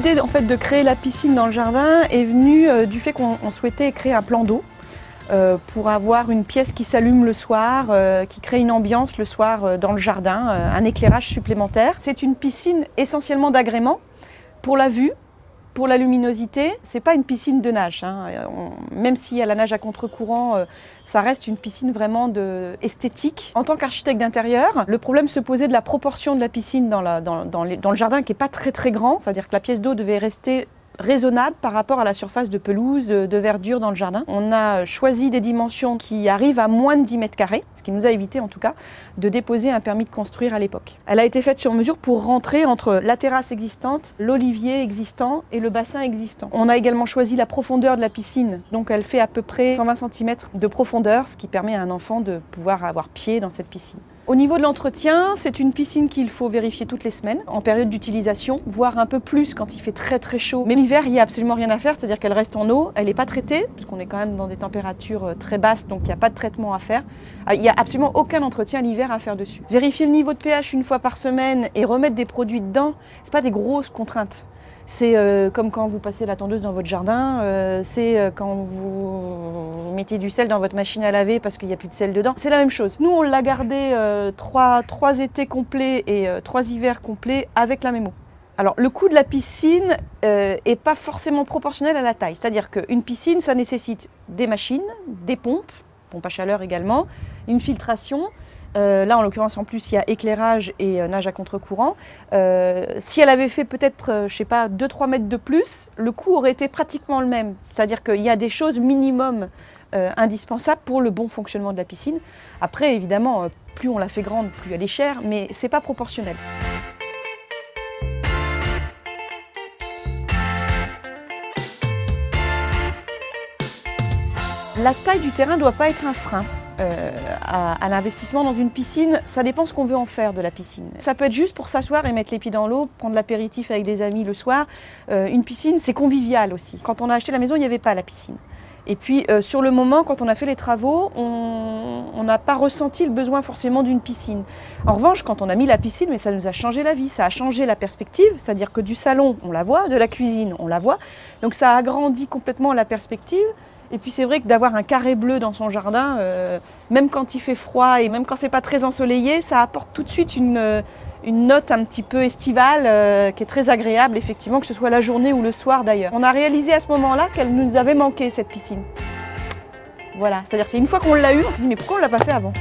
L'idée en fait de créer la piscine dans le jardin est venue du fait qu'on souhaitait créer un plan d'eau pour avoir une pièce qui s'allume le soir, qui crée une ambiance le soir dans le jardin, un éclairage supplémentaire. C'est une piscine essentiellement d'agrément pour la vue, pour la luminosité. C'est pas une piscine de nage, hein. Même s'il y a la nage à contre-courant, ça reste une piscine vraiment esthétique. En tant qu'architecte d'intérieur, le problème se posait de la proportion de la piscine dans le jardin qui n'est pas très grand, c'est-à-dire que la pièce d'eau devait rester raisonnable par rapport à la surface de pelouse, de verdure dans le jardin. On a choisi des dimensions qui arrivent à moins de 10 mètres carrés, ce qui nous a évité en tout cas de déposer un permis de construire à l'époque. Elle a été faite sur mesure pour rentrer entre la terrasse existante, l'olivier existant et le bassin existant. On a également choisi la profondeur de la piscine, donc elle fait à peu près 120 cm de profondeur, ce qui permet à un enfant de pouvoir avoir pied dans cette piscine. Au niveau de l'entretien, c'est une piscine qu'il faut vérifier toutes les semaines, en période d'utilisation, voire un peu plus quand il fait très chaud. Mais l'hiver, il n'y a absolument rien à faire, c'est-à-dire qu'elle reste en eau, elle n'est pas traitée, puisqu'on est quand même dans des températures très basses, donc il n'y a pas de traitement à faire. Il n'y a absolument aucun entretien l'hiver à faire dessus. Vérifier le niveau de pH une fois par semaine et remettre des produits dedans, ce n'est pas des grosses contraintes. C'est comme quand vous passez la tondeuse dans votre jardin, c'est quand vous mettez du sel dans votre machine à laver parce qu'il n'y a plus de sel dedans. C'est la même chose. Nous, on l'a gardé trois étés complets et 3 hivers complets avec la même eau. Alors, le coût de la piscine n'est pas forcément proportionnel à la taille. C'est-à-dire qu'une piscine, ça nécessite des machines, des pompes à chaleur également, une filtration. Là, en l'occurrence, en plus, il y a éclairage et nage à contre-courant. Si elle avait fait peut-être, je sais pas, 2-3 mètres de plus, le coût aurait été pratiquement le même. C'est-à-dire qu'il y a des choses minimum indispensables pour le bon fonctionnement de la piscine. Après, évidemment, plus on la fait grande, plus elle est chère, mais c'est pas proportionnel. La taille du terrain ne doit pas être un frein. À l'investissement dans une piscine, ça dépend ce qu'on veut en faire de la piscine. Ça peut être juste pour s'asseoir et mettre les pieds dans l'eau, prendre l'apéritif avec des amis le soir. Une piscine, c'est convivial aussi. Quand on a acheté la maison, il n'y avait pas la piscine. Et puis sur le moment, quand on a fait les travaux, on n'a pas ressenti le besoin forcément d'une piscine. En revanche, quand on a mis la piscine, mais ça nous a changé la vie, ça a changé la perspective, c'est-à-dire que du salon, on la voit, de la cuisine, on la voit. Donc ça a agrandi complètement la perspective. Et puis c'est vrai que d'avoir un carré bleu dans son jardin, même quand il fait froid et même quand c'est pas très ensoleillé, ça apporte tout de suite une note un petit peu estivale qui est très agréable, effectivement, que ce soit la journée ou le soir d'ailleurs. On a réalisé à ce moment-là qu'elle nous avait manqué cette piscine. Voilà, c'est-à-dire c'est une fois qu'on l'a eue, on s'est dit mais pourquoi on l'a pas fait avant ?